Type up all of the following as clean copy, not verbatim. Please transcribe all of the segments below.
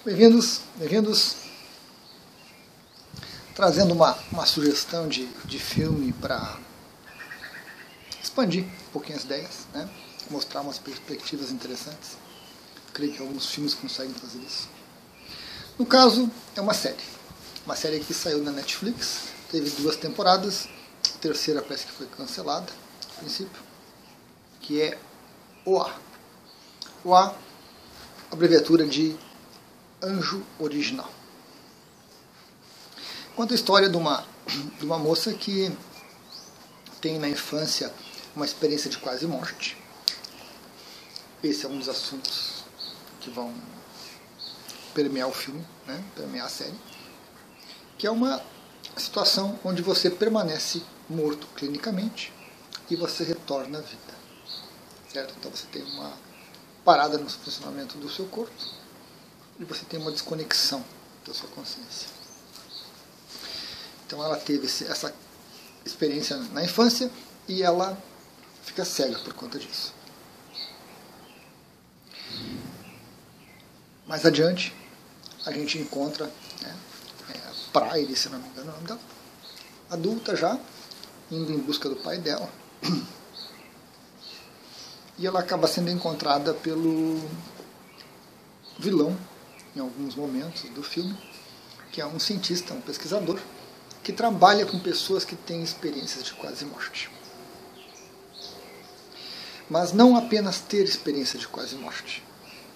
Bem-vindos, bem-vindos. Trazendo uma sugestão de filme para expandir um pouquinho as ideias, né? Mostrar umas perspectivas interessantes. Creio que alguns filmes conseguem fazer isso. No caso, é uma série que saiu na Netflix, teve 2 temporadas, a terceira parece que foi cancelada, a princípio, que é OA. OA, abreviatura de Anjo Original. Conta a história de uma moça que tem na infância uma experiência de quase morte. Esse é um dos assuntos que vão permear o filme, né? Permear a série. Que é uma situação onde você permanece morto clinicamente e você retorna à vida. Certo? Então você tem uma parada no funcionamento do seu corpo e você tem uma desconexão da sua consciência. Então ela teve essa experiência na infância e ela fica cega por conta disso. Mais adiante, a gente encontra Pride, se não me engano, o nome dela, adulta já, indo em busca do pai dela. E ela acaba sendo encontrada pelo vilão, em alguns momentos do filme, que é um cientista, um pesquisador, que trabalha com pessoas que têm experiências de quase morte. Mas não apenas ter experiência de quase morte,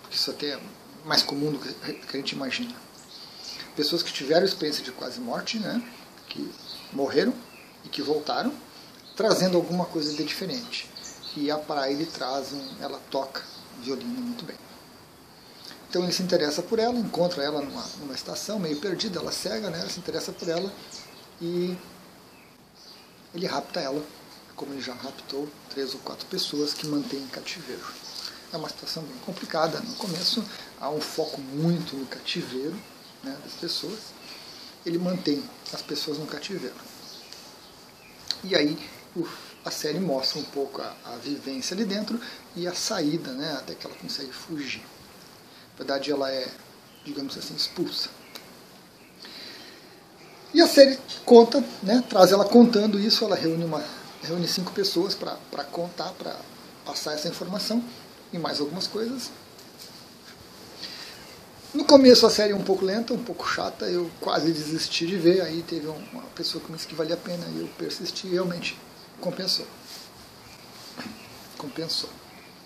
porque isso até é mais comum do que a gente imagina. Pessoas que tiveram experiência de quase morte, né, que morreram e que voltaram, trazendo alguma coisa de diferente. E a Pride ela toca violino muito bem. Então ele se interessa por ela, encontra ela numa estação, meio perdida, ela cega, né? Ela se interessa por ela e ele rapta ela, como ele já raptou 3 ou 4 pessoas que mantém em cativeiro. É uma situação bem complicada. No começo há um foco muito no cativeiro, né, das pessoas. Ele mantém as pessoas no cativeiro. E aí a série mostra um pouco a vivência ali dentro e a saída, né, até que ela consegue fugir. Na verdade, ela é, digamos assim, expulsa. E a série conta, né, traz ela contando isso, ela reúne 5 pessoas para contar, para passar essa informação e mais algumas coisas. No começo a série é um pouco lenta, um pouco chata, eu quase desisti de ver, aí teve uma pessoa que me disse que valia a pena e eu persisti e realmente compensou.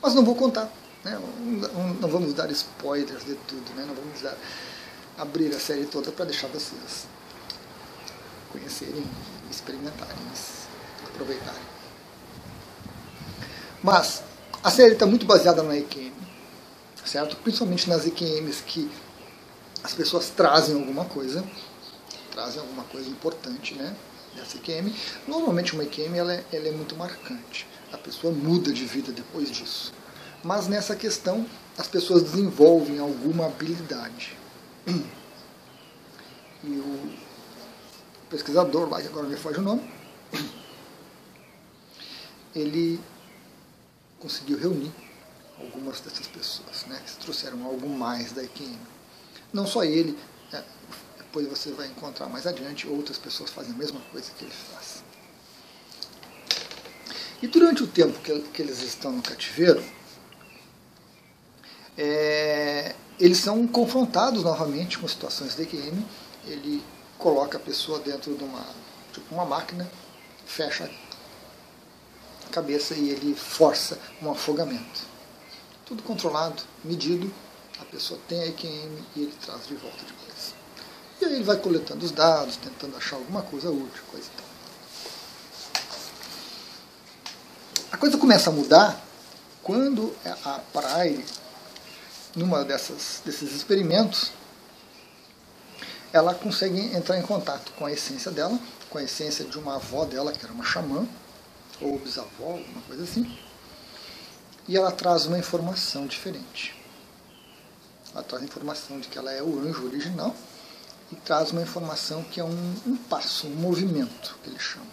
Mas não vou contar. Né? Não vamos dar spoilers de tudo, né? Não vamos abrir a série toda para deixar vocês conhecerem, experimentarem, aproveitarem. Mas a série está muito baseada na EQM, certo? Principalmente nas EQMs que as pessoas trazem alguma coisa importante, né? Nessa EQM. Normalmente uma EQM ela é muito marcante. A pessoa muda de vida depois disso. Mas nessa questão, as pessoas desenvolvem alguma habilidade. E o pesquisador, lá que agora me foge o nome, ele conseguiu reunir algumas dessas pessoas, né, que trouxeram algo mais da EQM. Não só ele, depois você vai encontrar mais adiante, outras pessoas fazem a mesma coisa que ele faz. E durante o tempo que eles estão no cativeiro, eles são confrontados novamente com situações de EQM. Ele coloca a pessoa dentro de uma máquina, fecha a cabeça e ele força um afogamento. Tudo controlado, medido, a pessoa tem a EQM e ele traz de volta depois. E aí ele vai coletando os dados, tentando achar alguma coisa útil, coisa e tal. A coisa começa a mudar quando a Pride, numa desses experimentos, ela consegue entrar em contato com a essência dela, com a essência de uma avó dela, que era uma xamã, ou bisavó, alguma coisa assim, e ela traz uma informação diferente. Ela traz a informação de que ela é o anjo original e traz uma informação que é um passo, um movimento, que eles chamam.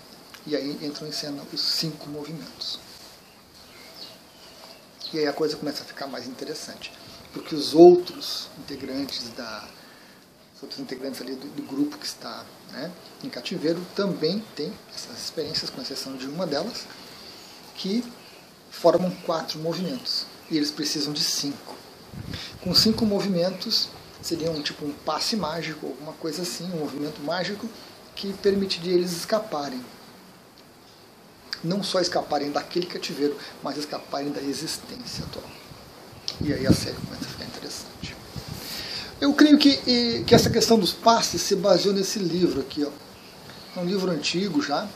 E aí entram em cena os 5 movimentos. E aí a coisa começa a ficar mais interessante. porque os outros integrantes ali do grupo que está, né, em cativeiro também têm essas experiências, com exceção de uma delas, que formam 4 movimentos. E eles precisam de 5. Com 5 movimentos, seria tipo um passe mágico, alguma coisa assim, um movimento mágico que permitiria eles escaparem. Não só escaparem daquele cativeiro, mas escaparem da existência atual. E aí a série começa a ficar interessante. Eu creio que essa questão dos passes se baseou nesse livro aqui. Ó. É um livro antigo já,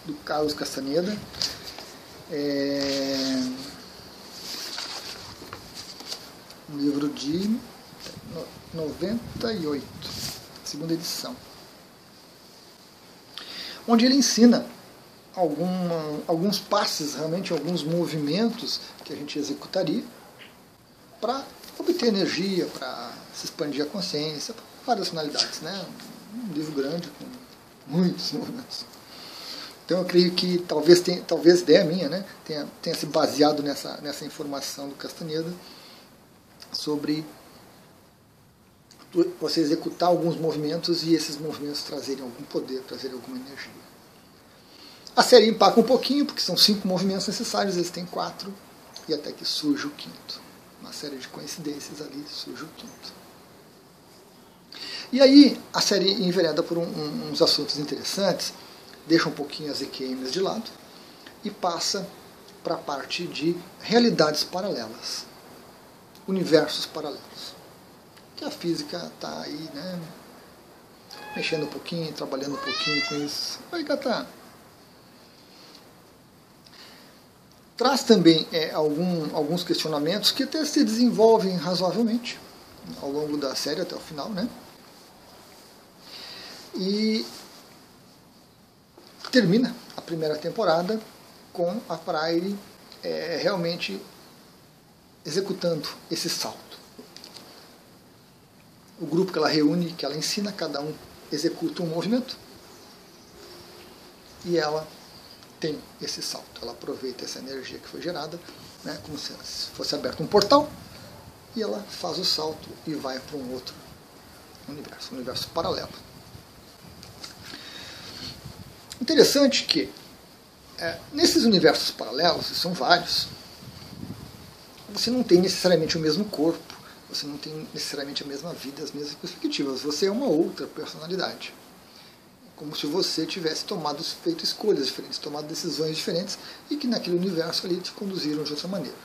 do Carlos Castaneda. Um livro de 98, segunda edição. Onde ele ensina alguns passes, realmente alguns movimentos que a gente executaria para obter energia, para se expandir a consciência, para várias finalidades, né? Um livro grande com muitos movimentos. Então eu creio que talvez ideia minha, né, tenha se baseado nessa informação do Castaneda sobre você executar alguns movimentos e esses movimentos trazerem algum poder, trazerem alguma energia. A série empaca um pouquinho, porque são 5 movimentos necessários, eles têm 4, e até que surge o 5º. Uma série de coincidências ali, surge o 5º. E aí a série envereda por uns assuntos interessantes, deixa um pouquinho as EQMs de lado, e passa para a parte de realidades paralelas, universos paralelos. Que a física está aí, né, mexendo um pouquinho, trabalhando um pouquinho com isso. Oi, Catá. Traz também alguns questionamentos que até se desenvolvem razoavelmente ao longo da série até o final, né? E termina a primeira temporada com a Prairie realmente executando esse salto. O grupo que ela reúne, que ela ensina, cada um executa um movimento e ela tem esse salto. Ela aproveita essa energia que foi gerada, né, como se fosse aberto um portal, e ela faz o salto e vai para um outro universo, um universo paralelo. Interessante que nesses universos paralelos, e são vários, você não tem necessariamente o mesmo corpo, você não tem necessariamente a mesma vida, as mesmas perspectivas, você é uma outra personalidade. Como se você tivesse feito escolhas diferentes, tomado decisões diferentes, e que naquele universo ali te conduziram de outra maneira.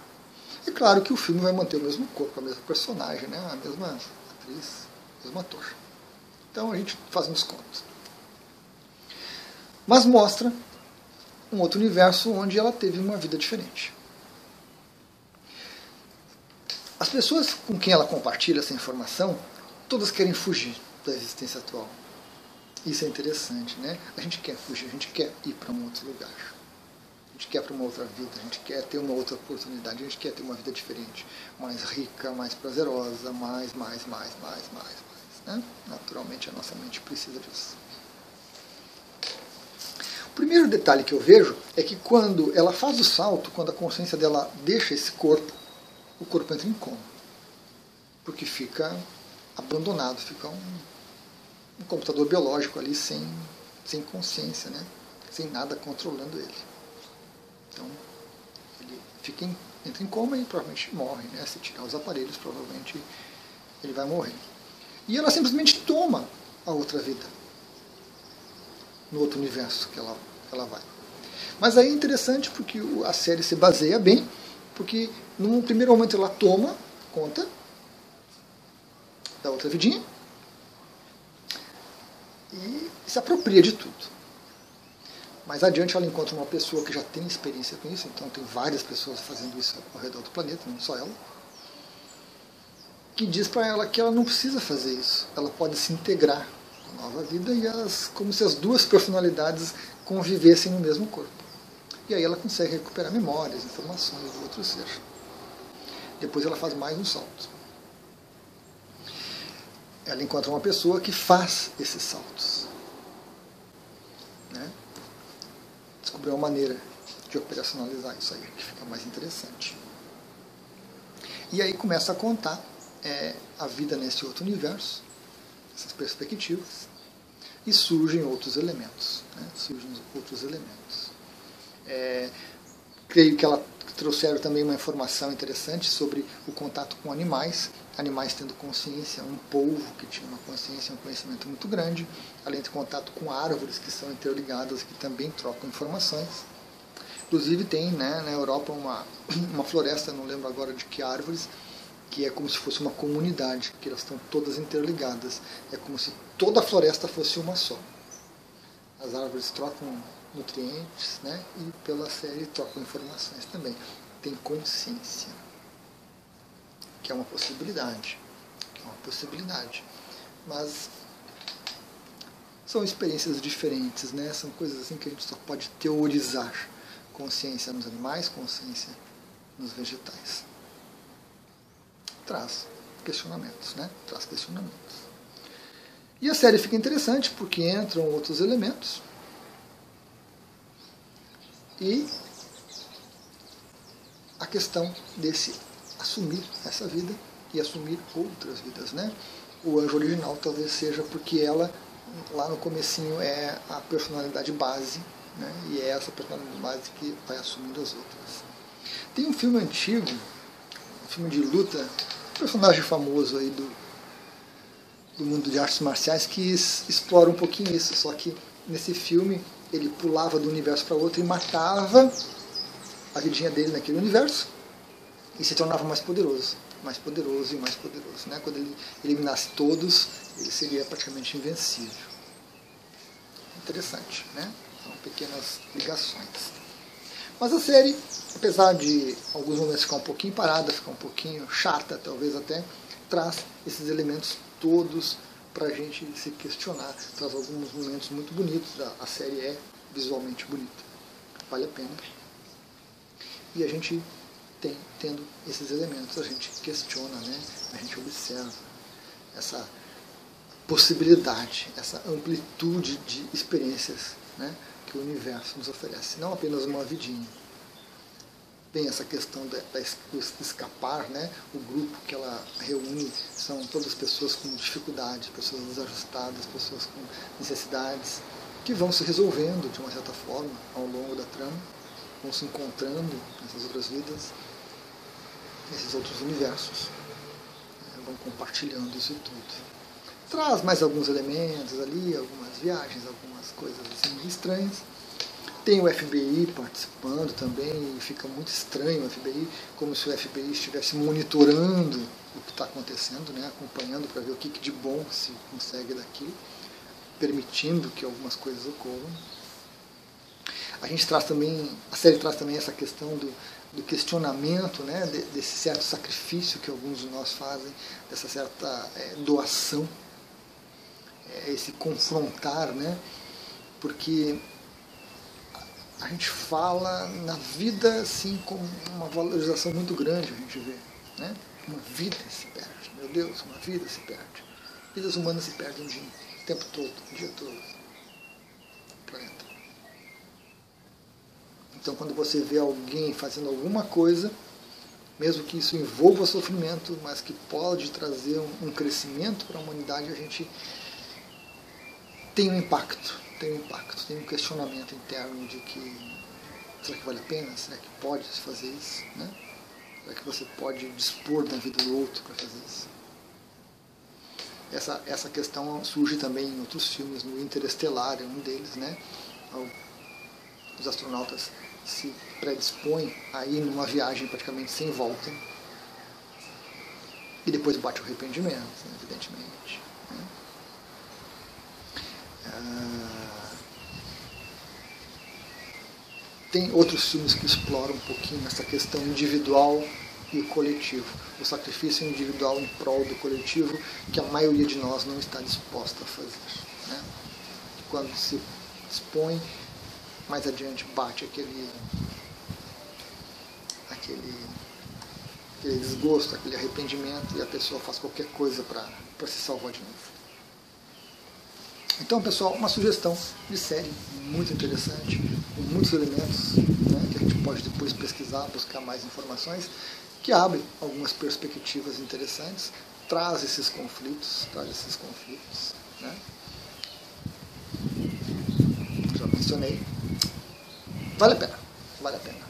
É claro que o filme vai manter o mesmo corpo, a mesma personagem, né? A mesma atriz, o mesmo ator. Então a gente faz uns contos. Mas mostra um outro universo onde ela teve uma vida diferente. As pessoas com quem ela compartilha essa informação, todas querem fugir da existência atual. Isso é interessante, né? A gente quer fugir, a gente quer ir para um outro lugar. A gente quer para uma outra vida, a gente quer ter uma outra oportunidade, a gente quer ter uma vida diferente, mais rica, mais prazerosa, mais, né? Naturalmente a nossa mente precisa disso. O primeiro detalhe que eu vejo é que quando ela faz o salto, quando a consciência dela deixa esse corpo, o corpo entra em coma. Porque fica abandonado, fica um computador biológico ali sem consciência, né? Sem nada controlando ele. Então, ele entra em coma e provavelmente morre, né? Se tirar os aparelhos, provavelmente ele vai morrer. E ela simplesmente toma a outra vida, no outro universo que ela vai. Mas aí é interessante porque a série se baseia bem, porque num primeiro momento ela toma conta da outra vidinha e se apropria de tudo. Mais adiante ela encontra uma pessoa que já tem experiência com isso, então tem várias pessoas fazendo isso ao redor do planeta, não só ela, que diz para ela que ela não precisa fazer isso, ela pode se integrar com a nova vida e como se as duas personalidades convivessem no mesmo corpo. E aí ela consegue recuperar memórias, informações do outro ser. Depois ela faz mais um salto. Ela encontra uma pessoa que faz esses saltos. Né? Descobriu uma maneira de operacionalizar isso aí, que fica mais interessante. E aí começa a contar a vida nesse outro universo, essas perspectivas, e surgem outros elementos. Né? Creio que ela trouxeram também uma informação interessante sobre o contato com animais tendo consciência, um povo que tinha uma consciência, um conhecimento muito grande, além de contato com árvores que são interligadas, que também trocam informações. Inclusive tem, né, na Europa uma floresta, não lembro agora de que árvores, que é como se fosse uma comunidade, que elas estão todas interligadas. É como se toda a floresta fosse uma só. As árvores trocam nutrientes, né, e pela série trocam informações também. Tem consciência, que é uma possibilidade. Mas são experiências diferentes, né? São coisas assim que a gente só pode teorizar. Consciência nos animais, consciência nos vegetais. Traz questionamentos, né? E a série fica interessante porque entram outros elementos e a questão desse assumir essa vida e assumir outras vidas, né? O anjo original talvez seja porque ela, lá no comecinho, é a personalidade base, né? E é essa personalidade base que vai assumindo as outras. Tem um filme antigo, um filme de luta, um personagem famoso aí do mundo de artes marciais que explora um pouquinho isso, só que nesse filme ele pulava de um universo para outro e matava a vidinha dele naquele universo e se tornava mais poderoso. Mais poderoso. Né? Quando ele eliminasse todos, ele seria praticamente invencível. Interessante, né? São pequenas ligações. Mas a série, apesar de alguns momentos ficar um pouquinho parada, ficar um pouquinho chata, talvez até, traz esses elementos todos para a gente se questionar. Traz alguns momentos muito bonitos. A série é visualmente bonita. Vale a pena. E a gente tendo esses elementos, a gente questiona, né? A gente observa essa possibilidade, essa amplitude de experiências, né, que o universo nos oferece. Não apenas uma vidinha. Tem essa questão do escapar, né? O grupo que ela reúne são todas pessoas com dificuldades, pessoas desajustadas, pessoas com necessidades, que vão se resolvendo de uma certa forma ao longo da trama, vão se encontrando nessas outras vidas, nesses outros universos, vão compartilhando isso tudo. Traz mais alguns elementos ali, algumas viagens, algumas coisas assim estranhas. Tem o FBI participando também, e fica muito estranho o FBI, como se o FBI estivesse monitorando o que está acontecendo, né, acompanhando para ver o que de bom se consegue daqui, permitindo que algumas coisas ocorram. A série traz também essa questão do questionamento, né, desse certo sacrifício que alguns de nós fazem, dessa certa doação, esse confrontar, né, porque a gente fala na vida assim com uma valorização muito grande, a gente vê, né, uma vida se perde, meu Deus, uma vida se perde. Vidas humanas se perdem o tempo todo, o dia todo, no planeta. Então, quando você vê alguém fazendo alguma coisa, mesmo que isso envolva sofrimento, mas que pode trazer um crescimento para a humanidade, a gente tem um impacto, tem um questionamento interno de que será que vale a pena? Será que pode se fazer isso? Né? Será que você pode dispor da vida do outro para fazer isso? Essa questão surge também em outros filmes, no Interestelar, é um deles, né? Os astronautas se predispõem a ir numa viagem praticamente sem volta e depois bate o arrependimento, né, evidentemente. Né? Tem outros filmes que exploram um pouquinho essa questão individual e coletivo, o sacrifício individual em prol do coletivo, que a maioria de nós não está disposta a fazer. Né? Quando se expõe, mais adiante bate aquele desgosto, aquele arrependimento, e a pessoa faz qualquer coisa para se salvar de novo. Então, pessoal, uma sugestão de série muito interessante, com muitos elementos, né, que a gente pode depois pesquisar, buscar mais informações, que abre algumas perspectivas interessantes, traz esses conflitos, né? Já mencionei. Vale a pena.